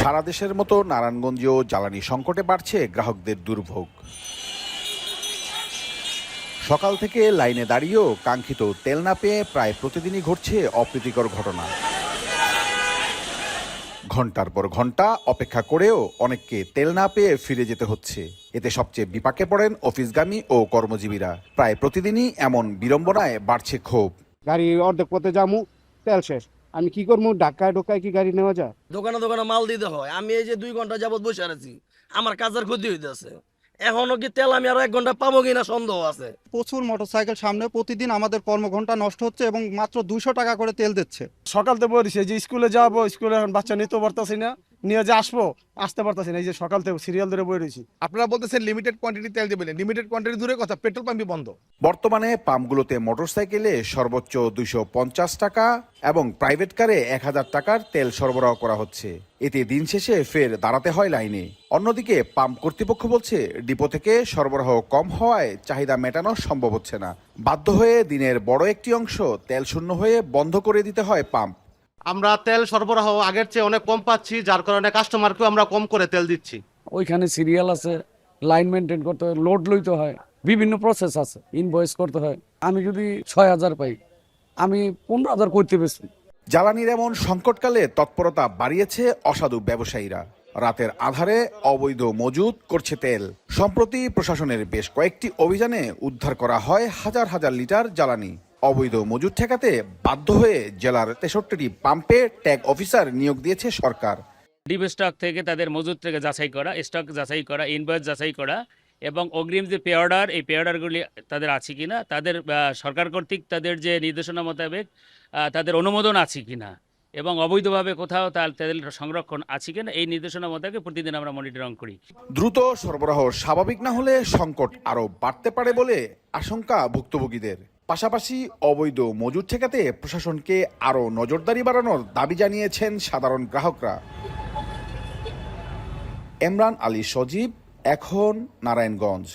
সারা দেশের মতো নারায়ণগঞ্জেও জ্বালানি সংকটে বাড়ছে গ্রাহকদের দুর্ভোগ। সকাল থেকে লাইনে দাঁড়িয়েও কাঙ্ক্ষিত তেল না পেয়ে প্রায় প্রতিদিনই ঘটছে অপ্রীতিকর ঘটনা। ঘন্টার পর ঘন্টা অপেক্ষা করেও অনেককে তেল না পেয়ে ফিরে যেতে হচ্ছে। এতে সবচেয়ে বিপাকে পড়েন অফিসগামী ও কর্মজীবীরা। প্রায় প্রতিদিনই এমন বিড়ম্বনায় বাড়ছে ক্ষোভ। গাড়ি অর্ধেক পথে যামু, তেল শেষ, আমি কি করবো? ঢাকায় কি গাড়ি নেওয়া যায়? দোকানে দোকানে মাল দিতে হয়। আমি এই যে 2 ঘন্টা যাবত বসে আছি, আমার কাজের ক্ষতি হইতেছে। এখনো কি তেল আমি আরো 1 ঘন্টা পাবো কিনা সন্দেহ আছে। প্রচুর মোটরসাইকেল সামনে, প্রতিদিন আমাদের কর্মঘন্টা নষ্ট হচ্ছে এবং মাত্র 200 টাকা করে তেল দিচ্ছে। সকাল থেকে বলিস যে স্কুলে যাবো, স্কুলে এখন বাচ্চা নিতে পারতাছি না, নিয়ে যে আসতে পারতাছি না। এই যে সকাল থেকে সিরিয়াল ধরে বই রয়েছি। আপনারা বলতেছেন লিমিটেড কোয়ান্টিটি তেল দেবেন, লিমিটেড কোয়ান্টিটি দূরে কথা, পেট্রোল পাম্পই বন্ধ। বর্তমানে পাম্পগুলোতে মোটরসাইকেলে সর্বোচ্চ 250 টাকা এবং প্রাইভেট কারে 1000 টাকার তেল সরবরাহ করা হচ্ছে। এতে দিন শেষে ফের দাঁড়াতে হয় লাইনে। অন্যদিকে পাম্প কর্তৃপক্ষ বলছে ডিপো থেকে সরবরাহ কম হওয়ায় চাহিদা মেটানো সম্ভব হচ্ছে না। বাধ্য হয়ে দিনের বড় একটি অংশ তেল শূন্য হয়ে বন্ধ করে দিতে হয় পাম্প। আমরা তেল সরবরাহ আগের চেয়ে অনেক কম পাচ্ছি, যার কারণে কাস্টমারকেও আমরা কম করে তেল দিচ্ছি। ওইখানে সিরিয়াল আছে, লাইন মেনটেন করতে হয়, লোড লইতে হয়, বিভিন্ন প্রসেস আছে, ইনভয়েস করতে হয়। আমি যদি 6000 পাই, আমি 15000 করতে পেরেছি। জ্বালানির এমন সংকটকালে তৎপরতা বাড়িয়েছে অসাধু ব্যবসায়ীরা। রাতের আধারে অবৈধ মজুত করছে তেল। সম্প্রতি প্রশাসনের বেশ কয়েকটি অভিযানে উদ্ধার করা হয় হাজার হাজার লিটার জ্বালানি। অবৈধ মজুত ঠেকাতে বাধ্য হয়ে জেলার 63টি পাম্পে ট্যাগ অফিসার নিয়োগ দিয়েছে সরকার। ডিপ স্টক থেকে তাদের মজুদ থেকে যাচাই করা, স্টক যাচাই করা, ইনভয়েস যাচাই করা এবং অগ্রিম যে পে অর্ডার, এই পে অর্ডারগুলি তাদের আছে কিনা, তাদের সরকার কর্তৃক তাদের যে নির্দেশনা মোতাবেক তাদের অনুমোদন আছে কিনা এবং অবৈধভাবে কোথাও তাদের সংরক্ষণ আছে কিনা, এই নির্দেশনা মোতাবেক প্রতিদিন আমরা মনিটরিং করি। দ্রুত সরবরাহ স্বাভাবিক না হলে সংকট আরও বাড়তে পারে বলে আশঙ্কা ভুক্তভোগীদের। পাশাপাশি অবৈধ মজুদ ঠেকাতে প্রশাসনকে আরও নজরদারি বাড়ানোর দাবি জানিয়েছেন সাধারণ গ্রাহকরা। এমরান আলী সজীব, এখন নারায়ণগঞ্জ।